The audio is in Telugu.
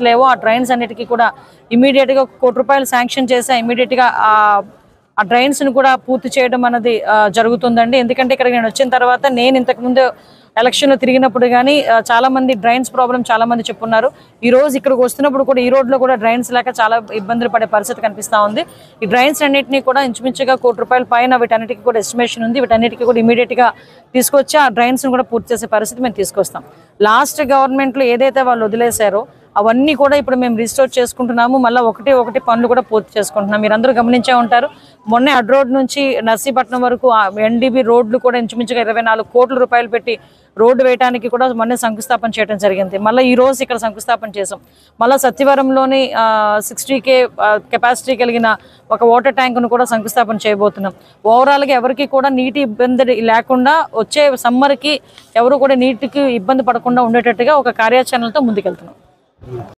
లేవో ఆ డ్రైన్స్ అన్నిటికీ కూడా ఇమీడియట్ గా 1 కోటి రూపాయలు శాంక్షన్ చేసి ఇమీడియట్ గా ఆ డ్రైన్స్ ను కూడా పూర్తి చేయడం అనేది జరుగుతుందండి. ఎందుకంటే ఇక్కడ నేను వచ్చిన తర్వాత నేను ఇంతకు ముందు ఎలక్షన్ లో తిరిగినప్పుడు గానీ చాలా మంది డ్రైన్స్ ప్రాబ్లం చాలా మంది చెప్పున్నారు. ఈ రోజు ఇక్కడికి వస్తున్నప్పుడు కూడా ఈ రోడ్ లో కూడా డ్రైన్స్ లేక చాలా ఇబ్బందులు పడే పరిస్థితి కనిపిస్తా ఉంది. ఈ డ్రైన్స్ అన్నిటిని కూడా ఇంచుమించుగా 1 కోటి రూపాయల పైన వీటన్నిటికీ కూడా ఎస్టిమేషన్ ఉంది. వీటన్నిటికీ కూడా ఇమీడియట్ గా తీసుకొచ్చి ఆ డ్రైన్స్ ను కూడా పూర్తి చేసే పరిస్థితి మేము తీసుకొస్తాం. లాస్ట్ గవర్నమెంట్ లో ఏదైతే వాళ్ళు వదిలేశారో అవన్నీ కూడా ఇప్పుడు మేము రిస్టోర్ చేసుకుంటున్నాము. మళ్ళీ ఒకటి పనులు కూడా పూర్తి చేసుకుంటున్నాం. మీరందరూ గమనించే ఉంటారు. మొన్న అడ్ రోడ్ నుంచి నర్సీపట్నం వరకు ఎన్డీబీ రోడ్లు కూడా ఇంచుమించుగా 24 కోట్ల రూపాయలు పెట్టి రోడ్డు వేయడానికి కూడా మొన్న శంకుస్థాపన చేయడం జరిగింది. మళ్ళీ ఈ రోజు ఇక్కడ శంకుస్థాపన చేసాం. మళ్ళీ సత్యవరంలోని 60K కెపాసిటీ కలిగిన ఒక వాటర్ ట్యాంక్ ను కూడా శంకుస్థాపన చేయబోతున్నాం. ఓవరాల్ గా ఎవరికి కూడా నీటి ఇబ్బంది లేకుండా వచ్చే సమ్మర్ కి ఎవరు కూడా నీటికి ఇబ్బంది పడకుండా ఉండేటట్టుగా ఒక కార్యాచరణతో ముందుకెళ్తున్నాం.